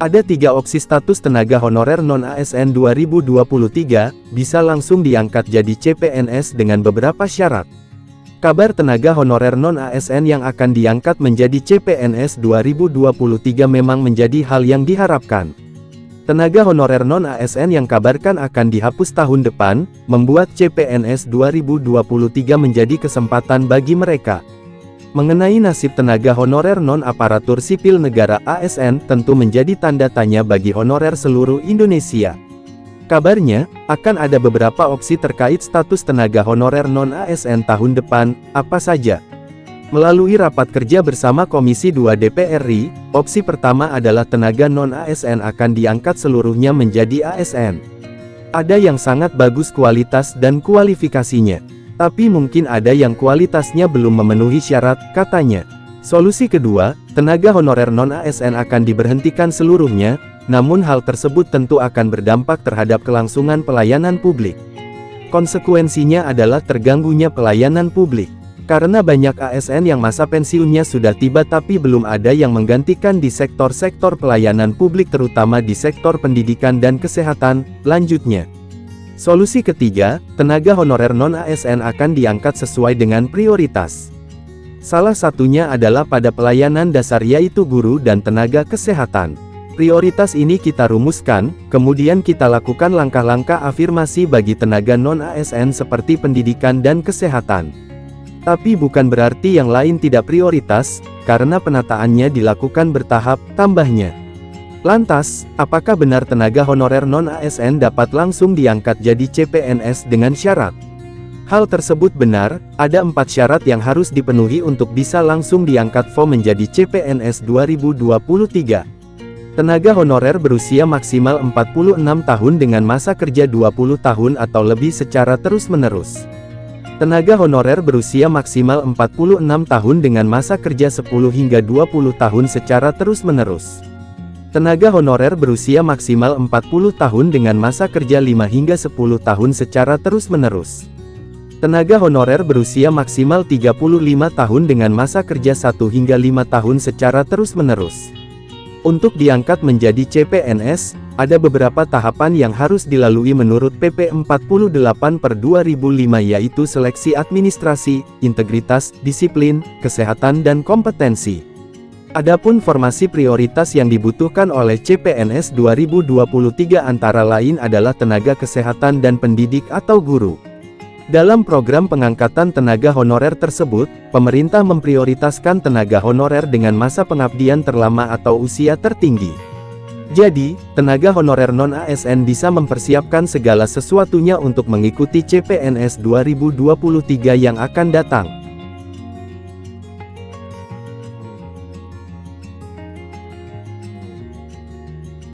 Ada 3 opsi status tenaga honorer non-ASN 2023, bisa langsung diangkat jadi CPNS dengan beberapa syarat. Kabar tenaga honorer non-ASN yang akan diangkat menjadi CPNS 2023 memang menjadi hal yang diharapkan. Tenaga honorer non-ASN yang kabarkan akan dihapus tahun depan, membuat CPNS 2023 menjadi kesempatan bagi mereka. Mengenai nasib tenaga honorer non-aparatur sipil negara ASN, tentu menjadi tanda tanya bagi honorer seluruh Indonesia. Kabarnya, akan ada beberapa opsi terkait status tenaga honorer non-ASN tahun depan, apa saja? Melalui rapat kerja bersama Komisi 2 DPR RI, opsi pertama adalah tenaga non-ASN akan diangkat seluruhnya menjadi ASN. Ada yang sangat bagus kualitas dan kualifikasinya. Tapi mungkin ada yang kualitasnya belum memenuhi syarat, katanya. Solusi kedua, tenaga honorer non-ASN akan diberhentikan seluruhnya, namun hal tersebut tentu akan berdampak terhadap kelangsungan pelayanan publik. Konsekuensinya adalah terganggunya pelayanan publik. Karena banyak ASN yang masa pensiunnya sudah tiba tapi belum ada yang menggantikan di sektor-sektor pelayanan publik terutama di sektor pendidikan dan kesehatan, lanjutnya. Solusi ketiga, tenaga honorer non-ASN akan diangkat sesuai dengan prioritas. Salah satunya adalah pada pelayanan dasar yaitu guru dan tenaga kesehatan. Prioritas ini kita rumuskan, kemudian kita lakukan langkah-langkah afirmasi bagi tenaga non-ASN seperti pendidikan dan kesehatan. Tapi bukan berarti yang lain tidak prioritas, karena penataannya dilakukan bertahap, tambahnya. Lantas, apakah benar tenaga honorer non-ASN dapat langsung diangkat jadi CPNS dengan syarat? Hal tersebut benar, ada 4 syarat yang harus dipenuhi untuk bisa langsung diangkat FO menjadi CPNS 2023. Tenaga honorer berusia maksimal 46 tahun dengan masa kerja 20 tahun atau lebih secara terus-menerus. Tenaga honorer berusia maksimal 46 tahun dengan masa kerja 10 hingga 20 tahun secara terus-menerus. Tenaga honorer berusia maksimal 40 tahun dengan masa kerja 5 hingga 10 tahun secara terus-menerus. Tenaga honorer berusia maksimal 35 tahun dengan masa kerja 1 hingga 5 tahun secara terus-menerus. Untuk diangkat menjadi CPNS, ada beberapa tahapan yang harus dilalui menurut PP 48/2005 yaitu seleksi administrasi, integritas, disiplin, kesehatan dan kompetensi. Adapun formasi prioritas yang dibutuhkan oleh CPNS 2023 antara lain adalah tenaga kesehatan dan pendidik atau guru. Dalam program pengangkatan tenaga honorer tersebut, pemerintah memprioritaskan tenaga honorer dengan masa pengabdian terlama atau usia tertinggi. Jadi, tenaga honorer non-ASN bisa mempersiapkan segala sesuatunya untuk mengikuti CPNS 2023 yang akan datang.